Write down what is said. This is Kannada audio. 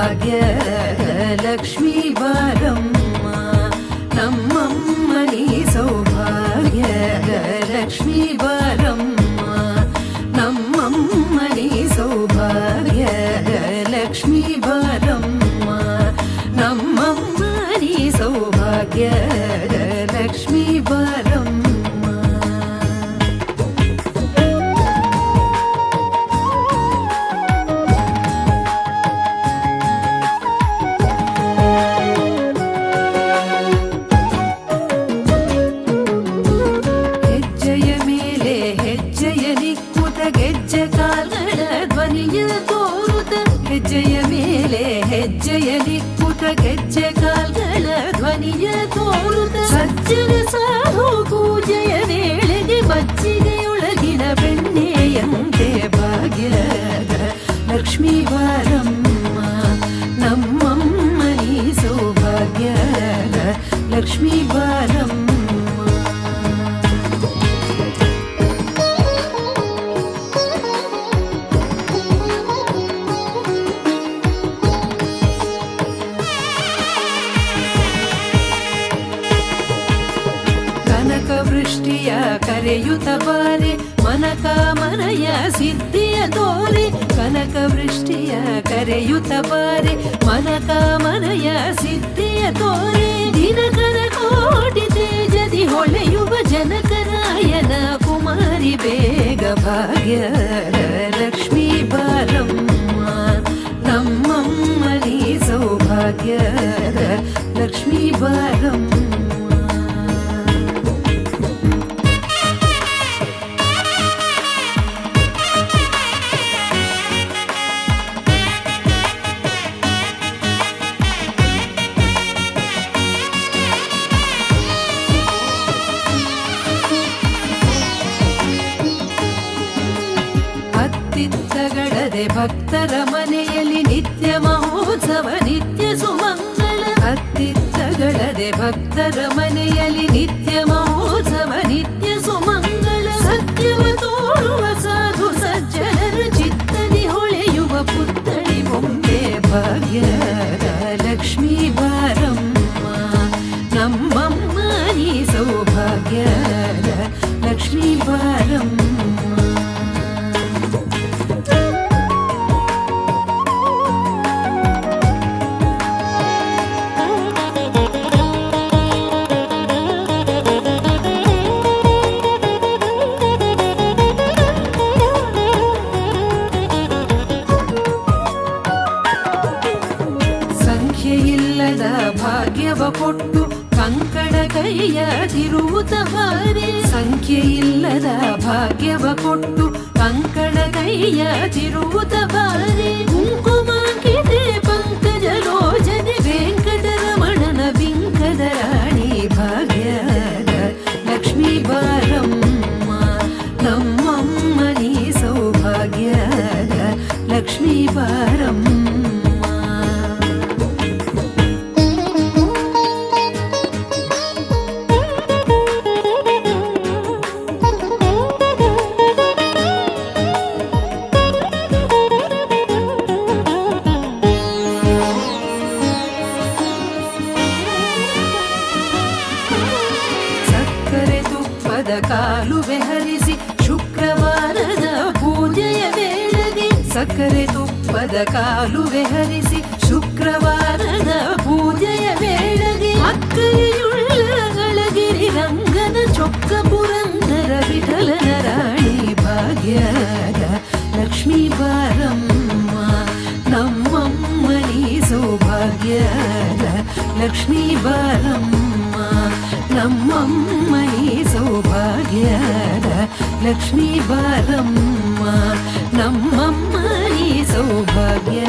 ಸೌಭಾಗ್ಯದ ಲಕ್ಷ್ಮೀ ಬಾರಮ್ಮ ನಮ್ಮಮ್ಮ ನೀ ಸೌಭಾಗ್ಯದ ಲಕ್ಷ್ಮೀ ಬಾರಮ್ಮ ನಮ್ಮಮ್ಮ ನೀ ಸೌಭಾಗ್ಯದ ಲಕ್ಷ್ಮೀ ಬಾರಮ್ಮ ನಮ್ಮಮ್ಮ ನೀ ಸೌಭಾಗ್ಯದ ಲಕ್ಷ್ಮೀ ಬಾರಮ್ಮ. ಗೆಜ್ಜೆ ಕಾಲ್ಗಳ ಧ್ವನಿಯ ತೋರುತ್ತ ಹೆಜ್ಜೆಯ ಮೇಲೆ ಹೆಜ್ಜೆಯ ನಿಕ್ಕುತ ಗೆಜ್ಜೆ ಕಾಲ್ಗಳ ಧ್ವನಿಯ ತೋರುತ್ತ ಸಜ್ಜನ ಸಾಧು ಪೂಜೆಯ ವೇಳೆಗೆ ಮಜ್ಜಿಗೆಯೊಳಗಿನ ಬೆಣ್ಣೆಯಂತೆ ಭಾಗ್ಯದ ಲಕ್ಷ್ಮೀ ಬಾರಮ್ಮ ನಮ್ಮಮ್ಮ ನೀ ಸೌಭಾಗ್ಯದ ಲಕ್ಷ್ಮೀ ಬಾರಮ್ಮ. ವೃಷ್ಟಿಯ ಕರೆಯುತ್ತ ಬಾರೆ ಮನಕಾಮನೆಯ ಸಿದ್ಧಿಯ ತೋರೆ ಕನಕ ವೃಷ್ಟಿಯ ಕರೆಯುತ್ತ ಬಾರೆ ಮನಕಾಮನೆಯ ಸಿದ್ಧಿಯ ತೋರೆ ದಿನಕರ ಕೋಟಿ ತೇಜದಿ ಹೊಳೆಯುವ ಜನಕರಾಯನ ಕುಮಾರಿ ಬೇಗ ಭಾಗ್ಯದ ಲಕ್ಷ್ಮೀ ಬಾರಮ್ಮ ನಮ್ಮಮ್ಮ ನೀ ಸೌಭಾಗ್ಯದ ಲಕ್ಷ್ಮೀ ಬಾರಮ್ಮ. ಅತ್ತಿತ್ತಗಳದೆ ಭಕ್ತರ ಮನೆಯಲ್ಲಿ ನಿತ್ಯ ಮಹೋತ್ಸವ ನಿತ್ಯ ಸುಮಂಗಳ ಅತ್ತಿತ್ತಗಳದೆ ಭಕ್ತರ ಮನೆಯಲ್ಲಿ ನಿತ್ಯ ಮಹೋತ್ಸವ ನಿತ್ಯ ಸುಮಂಗಳ ಸತ್ಯವ ತೋರುವ ಸಾಧು ಸಜ್ಜನರ ಚಿತ್ತದಿ ಹೊಳೆಯುವ ಪುತ್ಥಳಿ ಬೊಂಬೆ ಭಾಗ್ಯದ ಲಕ್ಷ್ಮೀ ಬಾರಮ್ಮ ನಮ್ಮಮ್ಮ ನೀ ಸೌಭಾಗ್ಯದ ಲಕ್ಷ್ಮೀ ಬಾರಮ್ಮ. ಸಂಖ್ಯೆಯಿಲ್ಲದ ಭಾಗ್ಯವ ಕೊಟ್ಟು ಕಂಕಣ ಕೈಯ ತಿರುವುತ ಬಾರೆ ಸಂಖ್ಯೆಯಿಲ್ಲದ ಭಾಗ್ಯವ ಕೊಟ್ಟು ಕಂಕಣ ಕೈಯ ತಿರುವುತ ಬಾರೆ ಕುಂಕುಮಾಂಕಿತೆ ಪಂಕಜ ರೋಜನೆ ವೆಂಕಟರಮಣನ ಬಿಂಕದ ರಾಣಿ ಭಾಗ್ಯದ ಲಕ್ಷ್ಮೀ ಬಾರಮ್ಮ ನಮ್ಮಮ್ಮ ನೀ ಸೌಭಾಗ್ಯದ ಲಕ್ಷ್ಮೀ ಬಾರಮ್ಮ. ಕಾಲುವೆ ಹರಿಸಿ ಶುಕ್ರವಾರದ ಪೂಜೆಯ ವೇಳೆಗೆ ಸಕ್ಕರೆ ತುಪ್ಪದ ಕಾಲುವೆ ಹರಿಸಿ ಶುಕ್ರವಾರದ ಪೂಜೆಯ ವೇಳೆಗೆ ಅಕ್ಕರೆಯುಳ್ಳ ಗಳಗಿರಿ ರಂಗನ ಚೊಕ್ಕ ಪುರಂದರ ವಿಠಲನ ರಾಣಿ ಭಾಗ್ಯದ ಲಕ್ಷ್ಮೀ ಬಾರಮ್ಮ ನಮ್ಮಮ್ಮ ನೀ ಸೌಭಾಗ್ಯದ ಲಕ್ಷ್ಮೀ ಬಾರಮ್ಮ ನಮ್ಮಮ್ಮ ನೀ ಸೌಭಾಗ್ಯದ ಲಕ್ಷ್ಮೀ ಬಾರಮ್ಮ ನಮ್ಮಮ್ಮ ನೀ ಸೌಭಾಗ್ಯ